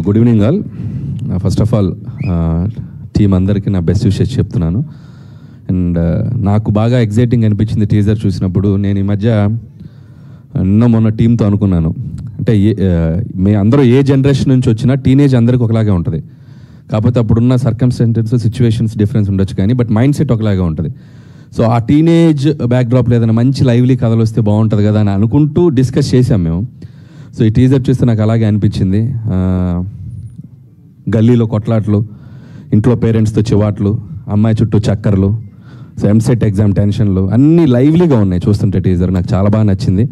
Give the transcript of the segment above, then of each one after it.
Good evening all. First of all team అందరికీ నా best wishes చెప్తున్నాను. అండ్ నాకు బాగా ఎగ్జైటింగ్ అనిపించింది టీజర్ చూసినప్పుడు. నేను ఈ మధ్య మొన్న టీంతో అనుకున్నాను, అంటే అందరూ ఏ జనరేషన్ నుంచి వచ్చినా టీనేజ్ అందరికీ ఒకలాగే ఉంటుంది. కాకపోతే అప్పుడున్న సర్కమ్స్టాన్సెస్, సిచ్యువేషన్స్ డిఫరెన్స్ ఉండొచ్చు, కానీ బట్ మైండ్ సెట్ ఒకలాగే ఉంటుంది. సో ఆ టీనేజ్ బ్యాక్డ్రాప్లో ఏదైనా మంచి లైవ్లీ కథలు వస్తే బాగుంటుంది కదా అని అనుకుంటూ డిస్కస్ చేసాం మేము. సో ఈ టీజర్ చూస్తే నాకు అలాగే అనిపించింది. గల్లీలో కొట్లాట్లు, ఇంట్లో పేరెంట్స్తో చివాట్లు, అమ్మాయి చుట్టూ చక్కర్లు, సో ఎంసెట్ ఎగ్జామ్ టెన్షన్లు అన్నీ లైవ్లీగా ఉన్నాయి చూస్తుంటే టీజర్. నాకు చాలా బాగా నచ్చింది.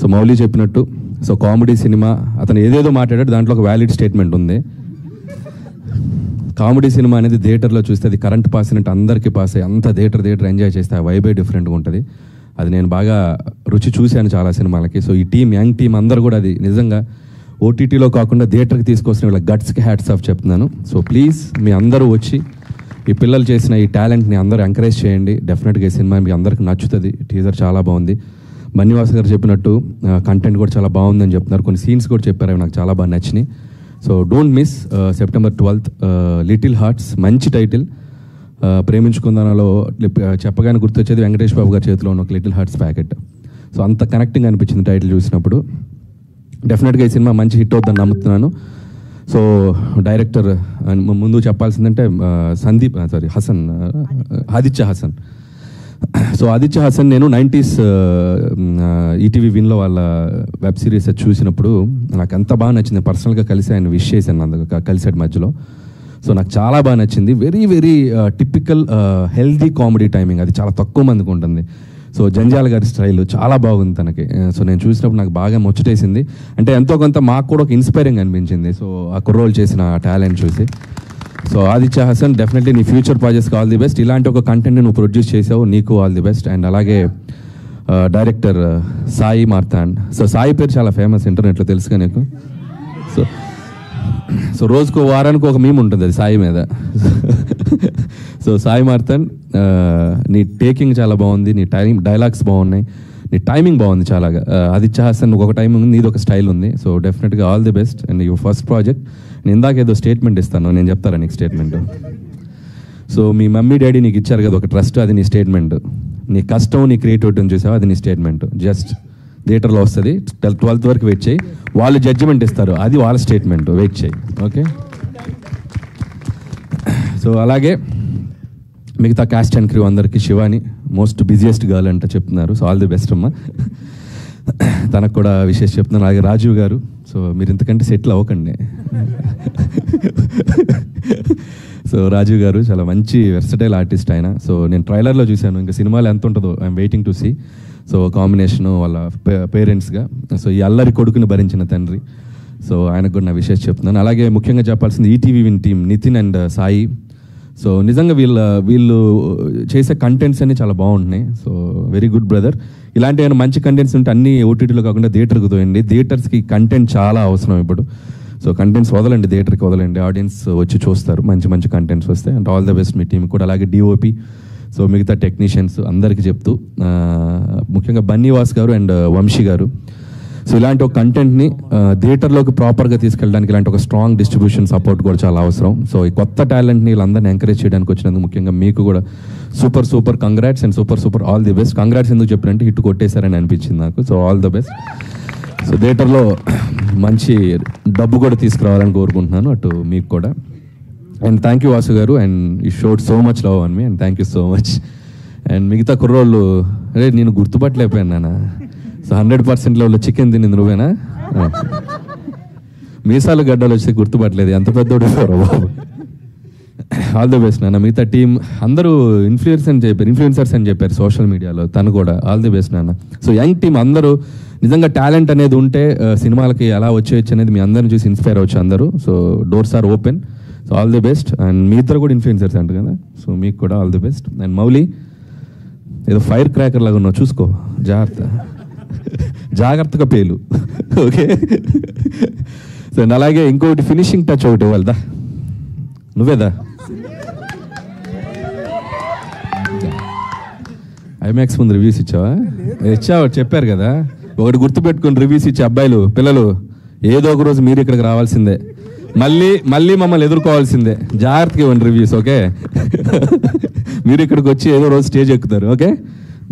సో మౌలి చెప్పినట్టు సో కామెడీ సినిమా, అతను ఏదేదో మాట్లాడాడు, దాంట్లో ఒక వ్యాలిడ్ స్టేట్మెంట్ ఉంది. కామెడీ సినిమా అనేది థియేటర్లో చూస్తే అది కరెంట్ పాస్ అయినట్టు అందరికీ పాస్ అయ్యి అంత థియేటర్ ఎంజాయ్ చేస్తే ఆ వైబే డిఫరెంట్గా ఉంటుంది. అది నేను బాగా రుచి చూశాను చాలా సినిమాలకి. సో ఈ టీం, యంగ్ టీం అందరూ కూడా అది నిజంగా ఓటీటీలో కాకుండా థియేటర్కి తీసుకొస్తున్న వీళ్ళ గట్స్కి హ్యాట్స్ ఆఫ్ చెప్తున్నాను. సో ప్లీజ్ మీ అందరూ వచ్చి ఈ పిల్లలు చేసిన ఈ టాలెంట్ని అందరూ ఎంకరేజ్ చేయండి. డెఫినెట్గా ఈ సినిమా మీకు అందరికి నచ్చుతుంది. టీజర్ చాలా బాగుంది. బన్నీవాస్ గారు చెప్పినట్టు కంటెంట్ కూడా చాలా బాగుందని చెప్తున్నారు. కొన్ని సీన్స్ కూడా చెప్పారు, అవి నాకు చాలా బాగా నచ్చినాయి. So don't miss September 12th little hearts. మంచి టైటిల్. ప్రేమించుకుందానలో చెప్పగానే గుర్తొచ్చేది వెంకటేష్ బాబు గారి చేతిలో ఉన్న ఒక లిటిల్ హార్ట్స్ ప్యాకెట్. సో అంత కనెక్టింగ్ అనిపించింది టైటిల్ చూసినప్పుడు. డెఫినెట్గా ఈ సినిమా మంచి హిట్ అవుతుందని నమ్ముతున్నాను. సో డైరెక్టర్ ముందు చెప్పాల్సిందంటే ఆదిత్య హసన్. సో ఆదిత్య హసన్ నేను 90s ఈటీవీ విన్లో వాళ్ళ వెబ్ సిరీస్ చూసినప్పుడు నాకు ఎంత బాగా నచ్చింది. పర్సనల్గా కలిసి ఆయన విష్ చేశాను, అందుకు కలిసాడు మధ్యలో. సో నాకు చాలా బాగా నచ్చింది. Very very typical healthy comedy timing, అది చాలా తక్కువ మందికి ఉంటుంది. సో జంజాల గారి స్టైల్ చాలా బాగుంది తనకి. సో నేను చూసినప్పుడు నాకు బాగా ముచ్చటేసింది. అంటే ఎంతో కొంత మాకు కూడా ఒక ఇన్స్పైరింగ్ అనిపించింది. సో ఆ కుర్రోలు చేసిన టాలెంట్ చూసి. సో ఆదిత్య హసన్, డెఫినెట్లీ నీ ఫ్యూచర్ ప్రాజెక్ట్స్కి ఆల్ ది బెస్ట్. ఇలాంటి ఒక కంటెంట్ని నువ్వు ప్రొడ్యూస్ చేసావు, నీకు ఆల్ ది బెస్ట్. అండ్ అలాగే డైరెక్టర్ సాయి మార్తాండ్. సో సాయి పేరు చాలా ఫేమస్ ఇంటర్నెట్లో, తెలుసుగా నీకు. సో రోజుకు వారానికి ఒక మీమ్ ఉంటుంది అది సాయి మీద. సో సాయి మార్తాండ్, నీ టేకింగ్ చాలా బాగుంది, నీ డైలాగ్స్ బాగున్నాయి, నీ టైమింగ్ బాగుంది చాలా. ఆదిత్య హసన్ ఒక టైమింగ్ ఉంది, నీది ఒక స్టైల్ ఉంది. సో డెఫినెట్గా all the best. And your first project. నేను ఇందాక ఏదో స్టేట్మెంట్ ఇస్తాను, నేను చెప్తారా నీకు స్టేట్మెంట్. సో మీ మమ్మీ డాడీ నీకు ఇచ్చారు కదా ఒక ట్రస్ట్, అది నీ స్టేట్మెంట్. నీ కష్టం, నీ క్రియేటివిటీని చూసావా, అది నీ స్టేట్మెంట్. జస్ట్ థియేటర్లో వస్తుంది, 12th వరకు వెయిట్ చేయి, వాళ్ళు జడ్జిమెంట్ ఇస్తారు, అది వాళ్ళ స్టేట్మెంట్, వెయిట్ చేయి. ఓకే. సో అలాగే మిగతా క్యాస్ట్ అండ్ క్రూ అందరికీ శివాని మోస్ట్ బిజియెస్ట్ గర్ల్ అంటే చెప్తున్నారు. సో ఆల్ ది బెస్ట్ అమ్మా, తనకు కూడా విశేష చెప్తున్నాను. అలాగే రాజీవ్ గారు, సో మీరు ఇంతకంటే సెటిల్ అవ్వకండి. సో రాజీవ్ గారు చాలా మంచి వెర్సటైల్ ఆర్టిస్ట్ ఆయన. సో నేను ట్రైలర్లో చూశాను, ఇంకా సినిమాలో ఎంత ఉంటుందో I'm waiting to see. So combination వాళ్ళ పేరెంట్స్గా, సో ఈ అల్లరి కొడుకుని భరించిన తండ్రి. సో ఆయనకు కూడా నా విషయం చెప్తున్నాను. అలాగే ముఖ్యంగా చెప్పాల్సింది ETV win team, Nithin and Sai. So నిజంగా వీళ్ళు చేసే కంటెంట్స్ అన్నీ చాలా బాగుంటున్నాయి. So very good brother. ఇలాంటి ఏమైనా మంచి కంటెంట్స్ ఉంటే అన్ని ఓటీటీలో కాకుండా థియేటర్కి తోయండి. థియేటర్స్కి కంటెంట్ చాలా అవసరం ఇప్పుడు. సో కంటెంట్స్ వదలండి, థియేటర్కి వదలండి, ఆడియన్స్ వచ్చి చూస్తారు మంచి మంచి కంటెంట్స్ వస్తాయి. And all the best me team కూడా. అలాగే డిఓపి, సో మిగతా టెక్నీషియన్స్ అందరికీ చెప్తూ, ముఖ్యంగా బన్నీవాస్ గారు అండ్ వంశీ గారు. సో ఇలాంటి ఒక కంటెంట్ని థియేటర్లోకి ప్రాపర్గా తీసుకెళ్ళడానికి ఇలాంటి ఒక స్ట్రాంగ్ డిస్ట్రిబ్యూషన్ సపోర్ట్ కూడా చాలా అవసరం. సో ఈ కొత్త టాలెంట్ని వీళ్ళందరినీ ఎంకరేజ్ చేయడానికి వచ్చినందుకు ముఖ్యంగా మీకు కూడా super congrats and super all the best. Congrats ఎందుకు చెప్పారంటే హిట్ కొట్టేశారని అనిపించింది నాకు. So all the best. So థియేటర్లో మంచి డబ్బు కూడా తీసుకురావాలని కోరుకుంటున్నాను, అటు మీకు కూడా. అండ్ థ్యాంక్ యూ వాసు గారు, and you showed so much love on me, and thank you so much. And మిగతా కుర్రోళ్ళు, అరే నేను గుర్తుపట్టలేకపోయాను నాన్న. సో 100% లెవెల్లో చికెన్ తినింది నువ్వేనా? మీసాలు గడ్డలు వచ్చి గుర్తుపట్టలేదు, ఎంత పెద్దోడు బాబు. ఆల్ ది బెస్ట్ నాన్న. మిగతా టీం అందరూ ఇన్ఫ్లుయెన్సర్స్ అని చెప్పారు సోషల్ మీడియాలో, తను కూడా ఆల్ ది బెస్ట్ నాన్న. సో యంగ్ టీం అందరూ నిజంగా టాలెంట్ అనేది ఉంటే సినిమాలకి ఎలా వచ్చేయచ్చు అనేది మీ అందరిని చూసి ఇన్స్పైర్ అవ్వచ్చు అందరూ. So doors are open. So all the best. And మీ ఇద్దరు కూడా ఇన్ఫ్లుయెన్సర్స్ అంటారు కదా, సో మీకు కూడా all the best. And Mouli, ఏదో ఫైర్ క్రాకర్ లాగా ఉన్నావు, చూసుకో, జాగ్రత్తగా పేలు. ఓకే. సో అలాగే ఇంకొకటి ఫినిషింగ్ టచ్ ఒకటి ఇవ్వాలిదా, నువ్వేదా? ఐమాక్స్ ముందు రివ్యూస్ ఇచ్చావా? చెప్పారు కదా, ఒకటి గుర్తుపెట్టుకుని రివ్యూస్ ఇచ్చే అబ్బాయిలు పిల్లలు ఏదో ఒక రోజు మీరు ఇక్కడికి రావాల్సిందే. మళ్ళీ మమ్మల్ని ఎదుర్కోవాల్సిందే. జాగ్రత్తగా ఇవ్వండి రివ్యూస్, ఓకే? మీరు ఇక్కడికి వచ్చి ఏదో రోజు స్టేజ్ ఎక్కుతారు, ఓకే?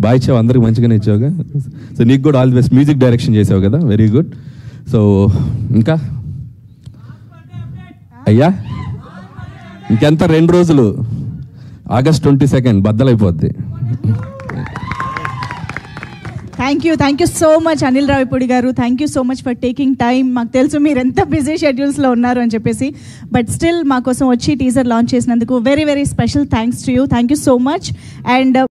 బాగా ఇచ్చావు, అందరికి మంచిగానే ఇచ్చావుగా. సో నీకు కూడా all the best. Music direction చేసావు కదా, వెరీ గుడ్. సో ఇంకా అయ్యా ఇంకెంత 2 రోజులు, August 22 బద్దలైపోద్ది. Thank you so much Anil Ravipudi garu. Thank you so much for taking time. మాకు తెలుసు మీరు ఎంత బిజీ షెడ్యూల్స్లో ఉన్నారు అని చెప్పేసి, బట్ స్టిల్ మా కోసం వచ్చి టీజర్ లాంచ్ చేసినందుకు very very special thanks to you. Thank you so much. And